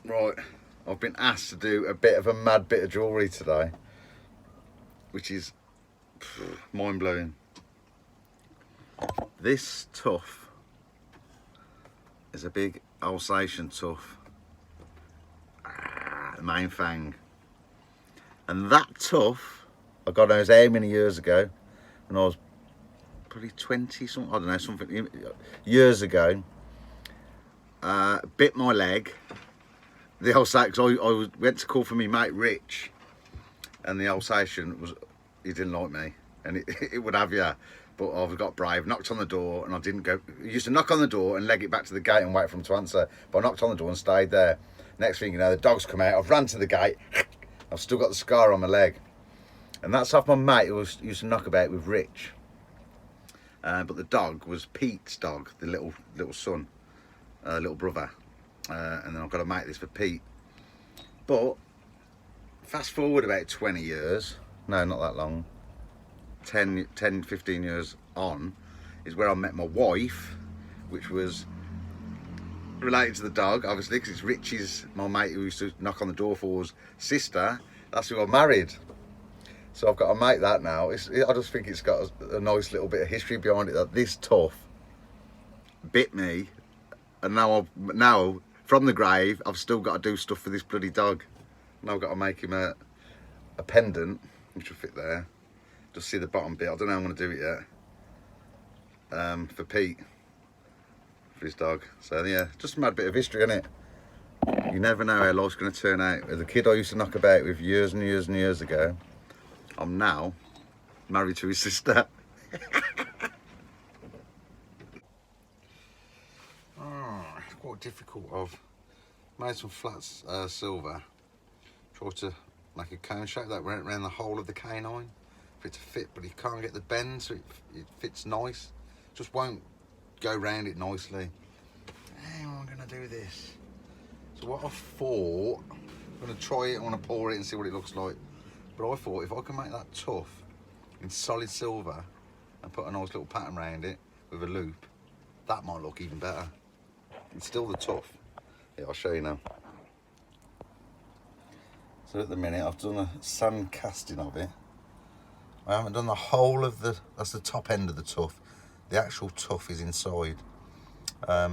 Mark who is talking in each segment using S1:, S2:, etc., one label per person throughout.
S1: Right, I've been asked to do a bit of a mad bit of jewellery today, which is mind-blowing. This tuff is a big Alsatian tuff, the main fang. And that tuff, I God knows how many years ago, when I was probably 20 something, I don't know, something years ago, bit my leg. The Alsatian, I went to call for me mate Rich, and the Alsatian he didn't like me, and it would have you. But I got brave, knocked on the door, and I didn't go. I used to knock on the door and leg it back to the gate and wait for him to answer. But I knocked on the door and stayed there. Next thing you know, the dogs come out. I've run to the gate. I've still got the scar on my leg, and that's off my mate who used to knock about with Rich. But the dog was Pete's dog, the little son, little brother. And then I've got to make this for Pete. But fast forward about 20 years, no, not that long, 10, 15 years on, is where I met my wife, which was related to the dog, obviously, because it's Rich's, my mate who used to knock on the door for's sister. That's who I married. So I've got to make that now. I just think it's got a nice little bit of history behind it, that this tuff bit me, and now from the grave, I've still got to do stuff for this bloody dog. Now I've got to make him a pendant, which will fit there. Just see the bottom bit. I don't know how I'm going to do it yet. For Pete, for his dog. So yeah, just a mad bit of history, innit? You never know how life's going to turn out. The kid I used to knock about with years and years and years ago, I'm now married to his sister. It's quite difficult. I've made some flat silver. Tried to make a cone shape that went around the whole of the canine for it to fit, but you can't get the bend so it fits nice. Just won't go round it nicely. How am I going to do this? So what I thought, I'm going to try it, I want to pour it and see what it looks like. But I thought if I can make that tuff in solid silver and put a nice little pattern around it with a loop, that might look even better. It's still the tuff. Yeah, I'll show you now. So at the minute I've done a sand casting of it. I haven't done the whole of that's the top end of the tuff. The actual tuff is inside. I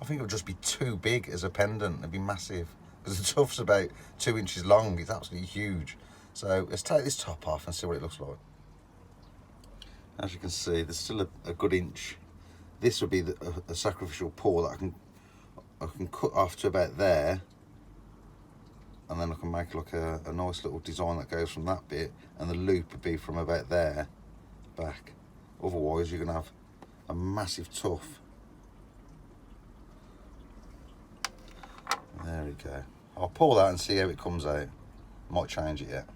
S1: think it would just be too big as a pendant. It'd be massive. Because the tuff's about 2 inches long. It's absolutely huge. So let's take this top off and see what it looks like. As you can see, there's still a good inch. This would be a sacrificial paw that I can cut off to about there, and then I can make like a nice little design that goes from that bit, and the loop would be from about there back. Otherwise you're going to have a massive tuff. There we go. I'll pull that and see how it comes out. Might change it yet.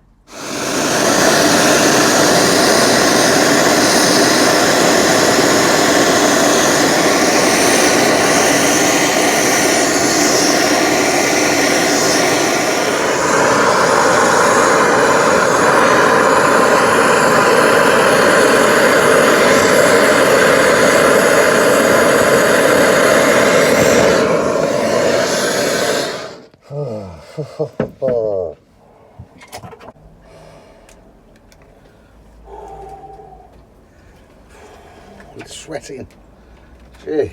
S1: It's sweating. Gee.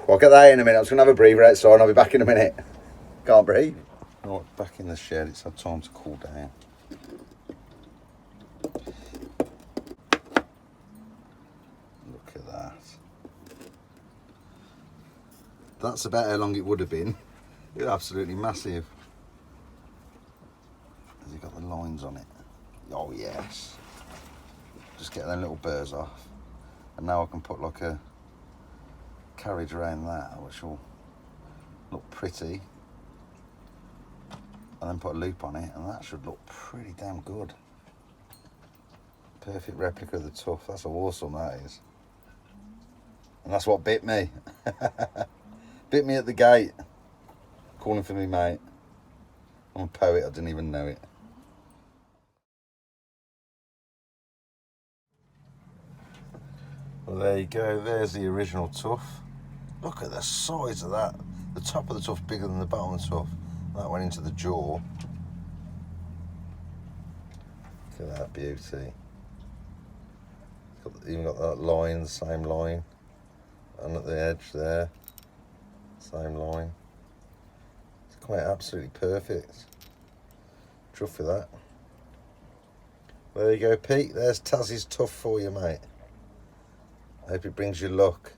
S1: I'll get that in a minute. I was going to have a breather outside and I'll be back in a minute. Can't breathe. Right, back in the shed. It's had time to cool down. Look at that. That's about how long it would have been. It's absolutely massive. Has it got the lines on it? Oh yes. Just get them little burrs off, and now I can put like a carriage around that, which will look pretty, and then put a loop on it, and that should look pretty damn good. Perfect replica of the tuff. That's awesome, that is. And that's what bit me. Bit me at the gate, calling for me mate. I'm a poet, I didn't even know it. Well, there you go, there's the original tuff. Look at the size of that.
S2: the top of the tuft bigger than the bottom of the tuft. That went into the jaw. Look at that beauty. Even got that line, the same line, and at the edge there, same line. It's quite absolutely perfect. Chuff with that. There you go, Pete. There's Tassie's tuft for you, mate. I hope it brings you luck.